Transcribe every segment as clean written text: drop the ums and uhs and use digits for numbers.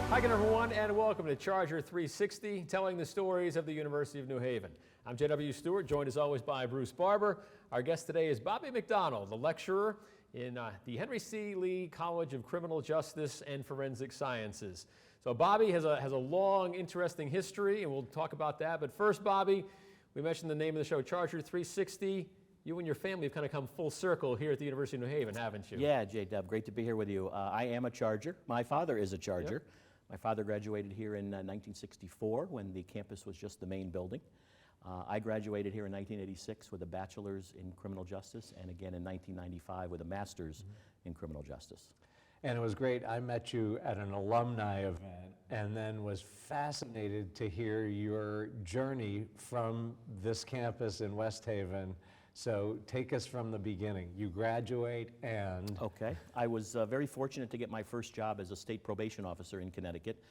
Hi again, everyone, and welcome to Charger 360, telling the stories of the University of New Haven. I'm J.W. Stewart, joined as always by Bruce Barber. Our guest today is Bobby McDonald, the lecturer in the Henry C. Lee College of Criminal Justice and Forensic Sciences. So Bobby has a long, interesting history, and we'll talk about that. But first, Bobby, we mentioned the name of the show, Charger 360. You and your family have kind of come full circle here at the University of New Haven, haven't you? Yeah, J-Dub, great to be here with you. I am a Charger. My father is a Charger. Yep. My father graduated here in 1964 when the campus was just the main building. I graduated here in 1986 with a bachelor's in criminal justice, and again in 1995 with a master's in criminal justice. And it was great. I met you at an alumni event and then was fascinated to hear your journey from this campus in West Haven. So take us from the beginning. You graduate and... Okay. I was very fortunate to get my first job as a state probation officer in Connecticut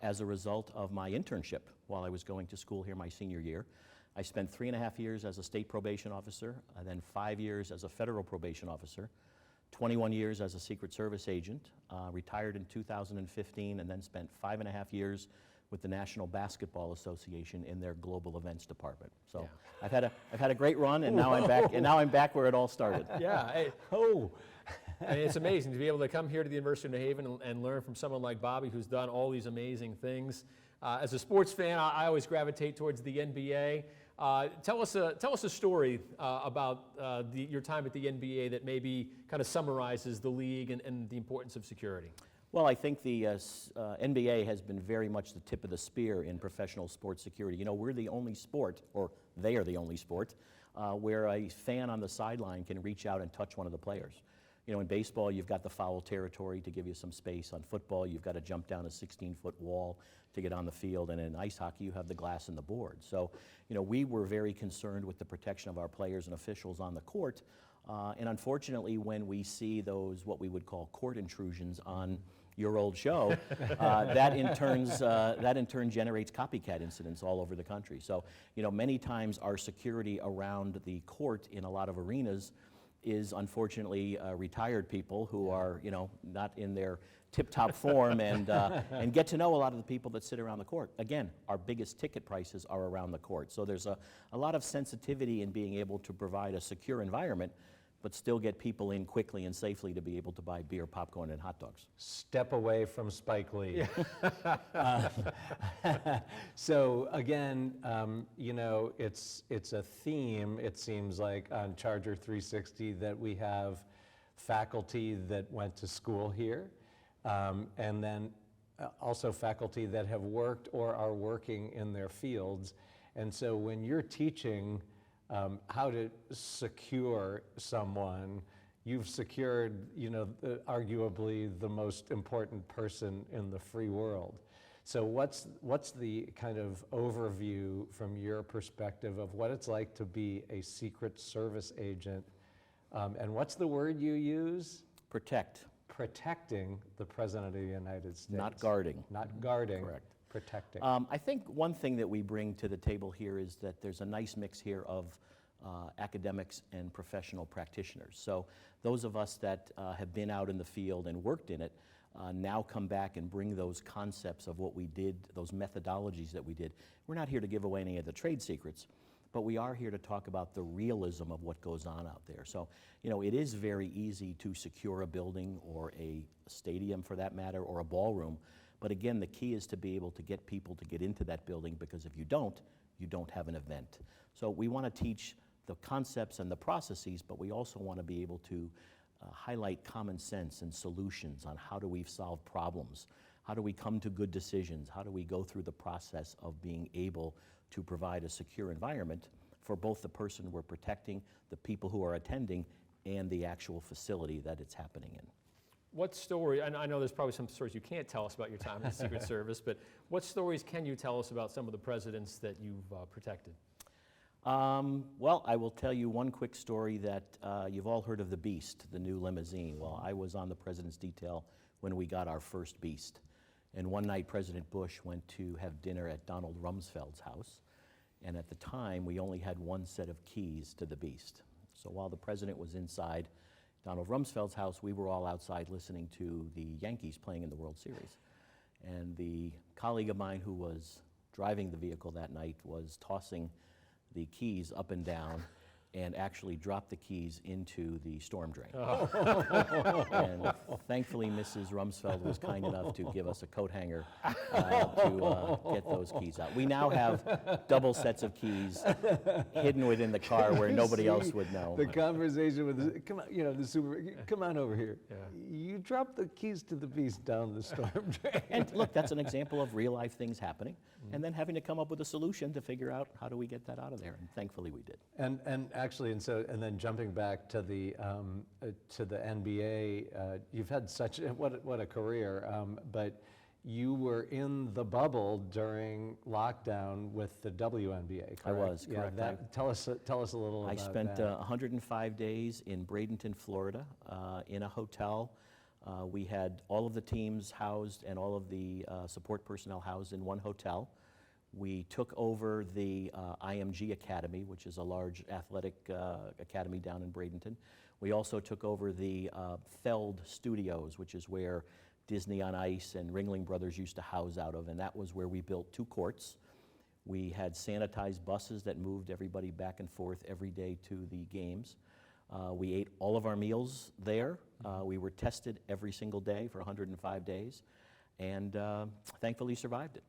as a result of my internship while I was going to school here my senior year. I spent 3.5 years as a state probation officer, and then 5 years as a federal probation officer, 21 years as a Secret Service agent, retired in 2015, and then spent 5.5 years with the National Basketball Association in their global events department. So yeah. I've had a great run, and now I'm back where it all started. Yeah. Hey, and it's amazing to be able to come here to the University of New Haven and learn from someone like Bobby, who's done all these amazing things. As a sports fan, I always gravitate towards the NBA. Tell us a story about your time at the NBA that maybe kind of summarizes the league and the importance of security. Well, I think the NBA has been very much the tip of the spear in professional sports security. You know, we're the only sport, or they are the only sport, where a fan on the sideline can reach out and touch one of the players. You know, in baseball, you've got the foul territory to give you some space. On football, you've got to jump down a 16-foot wall to get on the field. And in ice hockey, you have the glass and the board. So, you know, we were very concerned with the protection of our players and officials on the court. And unfortunately, when we see those, what we would call court intrusions on your old show, that in turn generates copycat incidents all over the country. So, you know, many times our security around the court in a lot of arenas is unfortunately retired people who are, you know, not in their tip-top form and get to know a lot of the people that sit around the court. Again, our biggest ticket prices are around the court. So there's a lot of sensitivity in being able to provide a secure environment, but still get people in quickly and safely to be able to buy beer, popcorn, and hot dogs. Step away from Spike Lee. Yeah. So again, you know, it's a theme, it seems like, on Charger 360 that we have faculty that went to school here, and then also faculty that have worked or are working in their fields. And so when you're teaching how to secure someone, you've secured, you know, arguably the most important person in the free world. So what's the kind of overview from your perspective of what it's like to be a Secret Service agent? And what's the word you use? Protect. Protecting the President of the United States. Not guarding. Not guarding. Correct. Protecting. I think one thing that we bring to the table here is that there's a nice mix here of academics and professional practitioners. So those of us that have been out in the field and worked in it now come back and bring those concepts of what we did, those methodologies that we did. We're not here to give away any of the trade secrets, but we are here to talk about the realism of what goes on out there. So, you know, it is very easy to secure a building or a stadium for that matter, or a ballroom. But again, the key is to be able to get people to get into that building, because if you don't have an event. So we want to teach the concepts and the processes, but we also want to be able to highlight common sense and solutions on how do we solve problems, how do we come to good decisions, how do we go through the process of being able to provide a secure environment for both the person we're protecting, the people who are attending, and the actual facility that it's happening in. What story, and I know there's probably some stories you can't tell us about your time in the Secret Service, but what stories can you tell us about some of the presidents that you've protected? Well, I will tell you one quick story that you've all heard of the Beast, the new limousine. Well, I was on the president's detail when we got our first Beast. And one night, President Bush went to have dinner at Donald Rumsfeld's house. And at the time, we only had one set of keys to the Beast. So while the president was inside Donald Rumsfeld's house, we were all outside listening to the Yankees playing in the World Series. And the colleague of mine who was driving the vehicle that night was tossing the keys up and down and actually dropped the keys into the storm drain. And thankfully, Mrs. Rumsfeld was kind enough to give us a coat hanger to get those keys out. We now have double sets of keys hidden within the car where nobody else would know. The conversation with the, come on, you know, the super, come on over here. You dropped the keys to the beast down the storm drain. And look, that's an example of real life things happening, and then having to come up with a solution to figure out how do we get that out of there, and thankfully we did. And actually, and then jumping back to the NBA, you've had such what a career, but you were in the bubble during lockdown with the WNBA, correct? I was, correct. Yeah, tell us a little I about spent that. 105 days in Bradenton, Florida, in a hotel. We had all of the teams housed and all of the support personnel housed in one hotel. We took over the IMG Academy, which is a large athletic academy down in Bradenton. We also took over the Feld Studios, which is where Disney on Ice and Ringling Brothers used to house out of, and that was where we built 2 courts. We had sanitized buses that moved everybody back and forth every day to the games. We ate all of our meals there. We were tested every single day for 105 days, and thankfully survived it.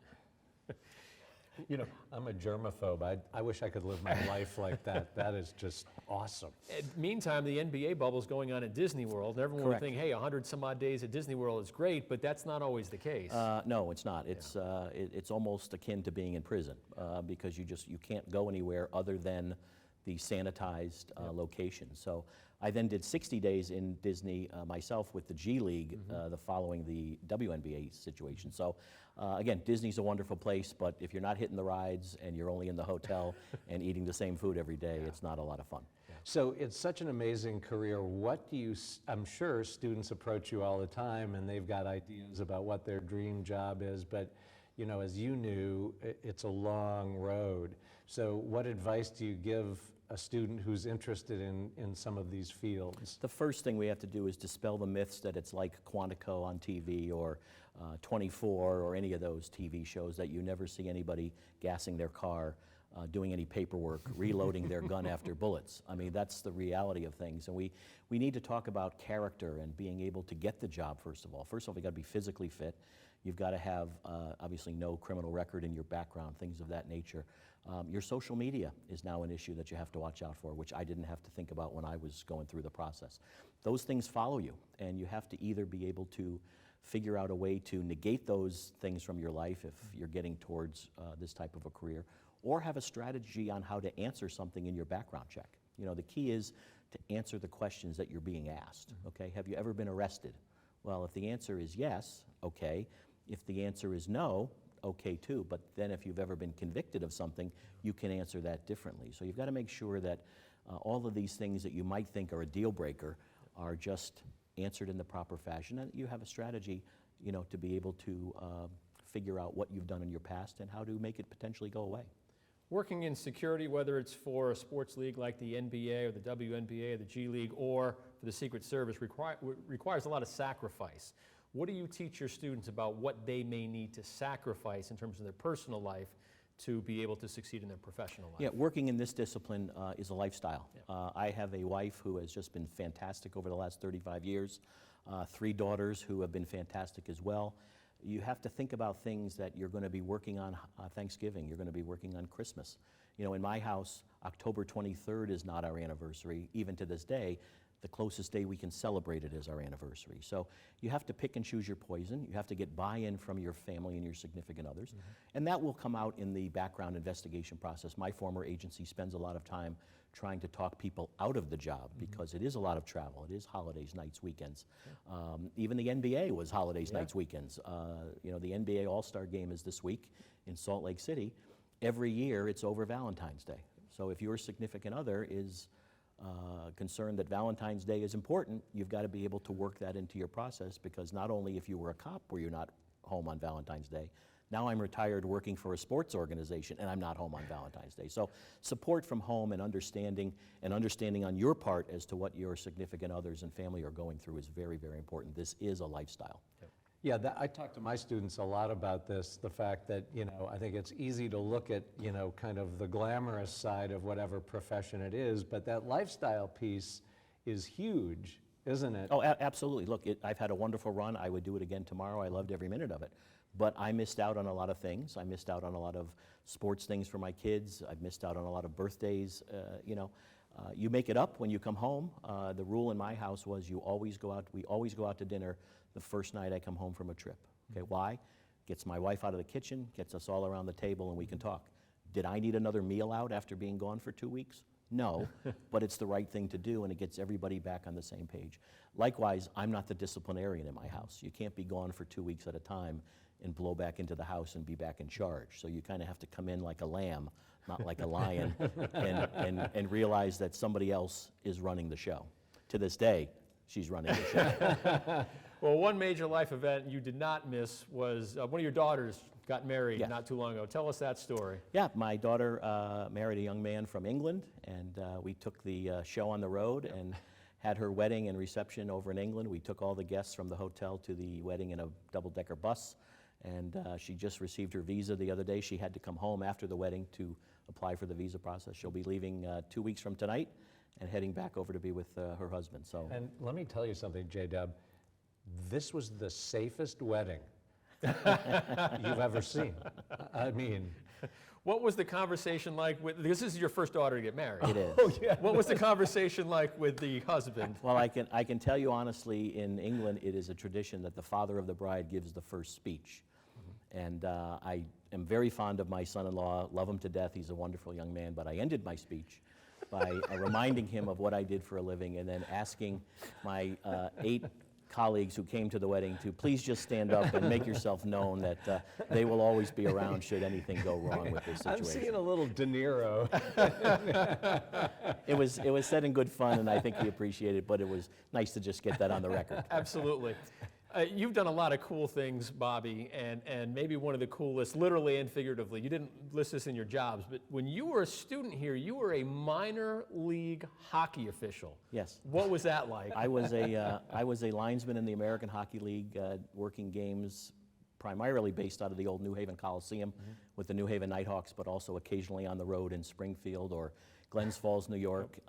You know, I'm a germaphobe. I wish I could live my life like that. That is just awesome. Meantime, the NBA bubble's going on at Disney World. Everyone Correct. would think, hey, 100 some odd days at Disney World is great, but that's not always the case. No, it's not. It's almost akin to being in prison because you can't go anywhere other than the sanitized location. So I then did 60 days in Disney myself with the G League following the WNBA situation. So again, Disney's a wonderful place, but if you're not hitting the rides and you're only in the hotel and eating the same food every day, it's not a lot of fun. So it's such an amazing career. What do you, I'm sure students approach you all the time and they've got ideas about what their dream job is, but you know, as you knew, it's a long road. So what advice do you give a student who's interested in some of these fields? The first thing we have to do is dispel the myths that it's like Quantico on TV or 24 or any of those TV shows that you never see anybody gassing their car, doing any paperwork, reloading their gun after bullets. I mean, that's the reality of things. And we need to talk about character and being able to get the job, first of all. First of all, you've got to be physically fit. You've got to have, obviously, no criminal record in your background, things of that nature. Your social media is now an issue that you have to watch out for, which I didn't have to think about when I was going through the process. Those things follow you, and you have to either be able to figure out a way to negate those things from your life if you're getting towards this type of a career, or have a strategy on how to answer something in your background check. You know, the key is to answer the questions that you're being asked, okay? Have you ever been arrested? Well, if the answer is yes, okay. If the answer is no, okay too, but then if you've ever been convicted of something, you can answer that differently. So you've got to make sure that all of these things that you might think are a deal breaker are just answered in the proper fashion, and you have a strategy, you know, to be able to figure out what you've done in your past and how to make it potentially go away. Working in security, whether it's for a sports league like the NBA or the WNBA or the G League or for the Secret Service, requires a lot of sacrifice. What do you teach your students about what they may need to sacrifice in terms of their personal life to be able to succeed in their professional life? Yeah, working in this discipline is a lifestyle. I have a wife who has just been fantastic over the last 35 years, 3 daughters who have been fantastic as well. You have to think about things that you're going to be working on Thanksgiving, you're going to be working on Christmas. You know, in my house, October 23rd is not our anniversary, even to this day. The closest day we can celebrate it is our anniversary. So you have to pick and choose your poison. You have to get buy-in from your family and your significant others. And that will come out in the background investigation process. My former agency spends a lot of time trying to talk people out of the job because it is a lot of travel. It is holidays, nights, weekends. Even the NBA was holidays, nights, weekends. You know, the NBA All-Star game is this week in Salt Lake City. Every year it's over Valentine's Day. So if your significant other is concerned that Valentine's Day is important, you've got to be able to work that into your process, because not only if you were a cop were you not home on Valentine's Day, now I'm retired working for a sports organization and I'm not home on Valentine's Day. So support from home and understanding on your part as to what your significant others and family are going through is very, very important. This is a lifestyle. Yeah, I talk to my students a lot about this, the fact that, I think it's easy to look at, kind of the glamorous side of whatever profession it is, but that lifestyle piece is huge, isn't it? Oh, absolutely. Look, I've had a wonderful run. I would do it again tomorrow. I loved every minute of it. But I missed out on a lot of things. I missed out on a lot of sports things for my kids. I've missed out on a lot of birthdays. You make it up when you come home. The rule in my house was we always go out to dinner the first night I come home from a trip. Okay, why? Gets my wife out of the kitchen, gets us all around the table, and we can talk. Did I need another meal out after being gone for 2 weeks? No, but it's the right thing to do, and it gets everybody back on the same page. Likewise, I'm not the disciplinarian in my house. You can't be gone for 2 weeks at a time and blow back into the house and be back in charge. So you kind of have to come in like a lamb, not like a lion, and realize that somebody else is running the show. To this day, she's running the show. Well, one major life event you did not miss was one of your daughters got married Yes. not too long ago. Tell us that story. Yeah, my daughter married a young man from England, and we took the show on the road and had her wedding and reception over in England. We took all the guests from the hotel to the wedding in a double-decker bus, and she just received her visa the other day. She had to come home after the wedding to apply for the visa process. She'll be leaving 2 weeks from tonight and heading back over to be with her husband. So. And let me tell you something, J-Dub. This was the safest wedding you've ever seen. I mean, What was the conversation like with, this is your first daughter to get married. It is. oh yeah. What was the conversation like with the husband? Well, I can tell you honestly, in England, it is a tradition that the father of the bride gives the first speech. And I am very fond of my son-in-law, love him to death. He's a wonderful young man. But I ended my speech by reminding him of what I did for a living, and then asking my 8 colleagues who came to the wedding to please just stand up and make yourself known that they will always be around should anything go wrong with this situation. I'm seeing a little De Niro. It was said in good fun, and I think he appreciated it, but it was nice to just get that on the record. Absolutely. You've done a lot of cool things, Bobby, and maybe one of the coolest, literally and figuratively. You didn't list this in your jobs, but when you were a student here, you were a minor league hockey official. Yes. What was that like? I was a linesman in the American Hockey League, working games primarily based out of the old New Haven Coliseum with the New Haven Nighthawks, but also occasionally on the road in Springfield or Glens Falls, New York.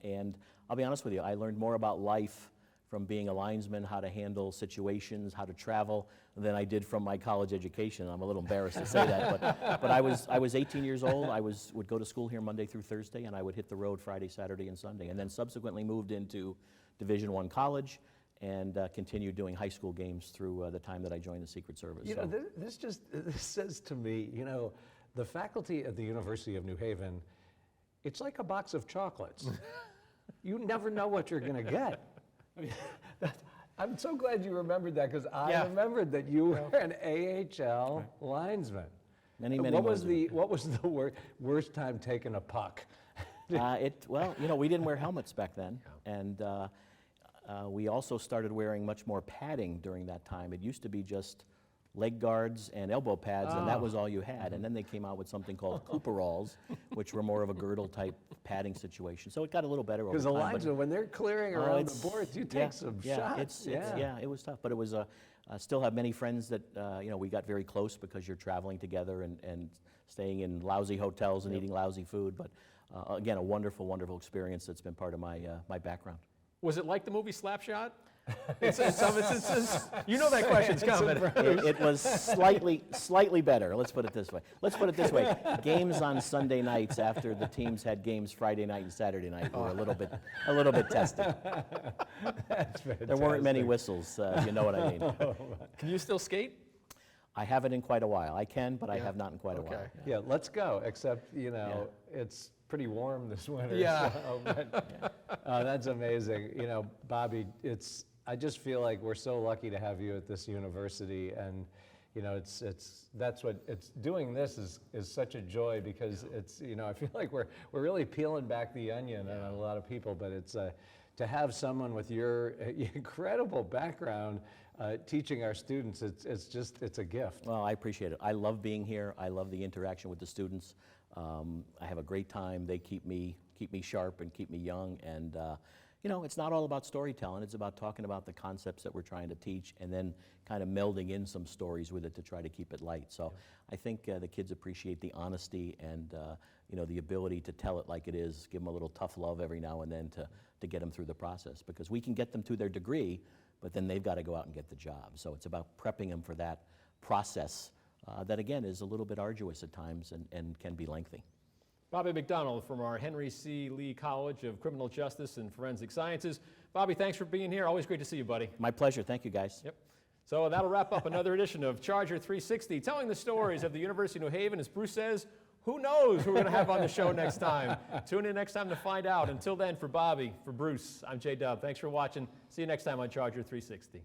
And I'll be honest with you, I learned more about life from being a linesman, how to handle situations, how to travel, than I did from my college education. I'm a little embarrassed to say that, but I was 18 years old. I would go to school here Monday through Thursday, and I would hit the road Friday, Saturday, and Sunday, and then subsequently moved into Division I college and continued doing high school games through the time that I joined the Secret Service. You know, this says to me, the faculty at the University of New Haven, it's like a box of chocolates. You never know what you're going to get. I mean, I'm so glad you remembered that, because I remembered that you were an AHL linesman. Many What was months ago. the worst time taking a puck? Well, we didn't wear helmets back then, and we also started wearing much more padding during that time. It used to be just leg guards and elbow pads, and that was all you had. And then they came out with something called Cooperalls, which were more of a girdle-type padding situation. So it got a little better over time. Because the linesmen, when they're clearing around the boards, you take some shots. It was tough, but it was. I still have many friends that we got very close because you're traveling together and staying in lousy hotels and eating lousy food. But again, a wonderful, wonderful experience that's been part of my my background. Was it like the movie Slapshot? In some instances, you know that question's coming. It was slightly better. Let's put it this way. Games on Sunday nights after the teams had games Friday night and Saturday night were a little bit tested. That's fantastic. There weren't many whistles. You know what I mean. Can you still skate? I haven't in quite a while. I can, but I have not in quite a while. Yeah, let's go. Except it's pretty warm this winter. Yeah. So, but, that's amazing. Bobby, I just feel like we're so lucky to have you at this university, and doing this is such a joy, because I feel like we're really peeling back the onion on a lot of people, but it's to have someone with your incredible background teaching our students, it's a gift. Well, I appreciate it. I love being here. I love the interaction with the students. I have a great time. They keep me sharp and keep me young, and it's not all about storytelling. It's about talking about the concepts that we're trying to teach and then kind of melding in some stories with it to try to keep it light. So I think the kids appreciate the honesty and the ability to tell it like it is, give them a little tough love every now and then to get them through the process. Because we can get them to their degree, but then they've got to go out and get the job. So it's about prepping them for that process that, again, is a little bit arduous at times and can be lengthy. Bobby McDonald from our Henry C. Lee College of Criminal Justice and Forensic Sciences. Bobby, thanks for being here. Always great to see you, buddy. My pleasure. Thank you, guys. Yep. So that'll wrap up another edition of Charger 360, telling the stories of the University of New Haven. As Bruce says, who knows who we're going to have on the show next time. Tune in next time to find out. Until then, for Bobby, for Bruce, I'm J-Dub. Thanks for watching. See you next time on Charger 360.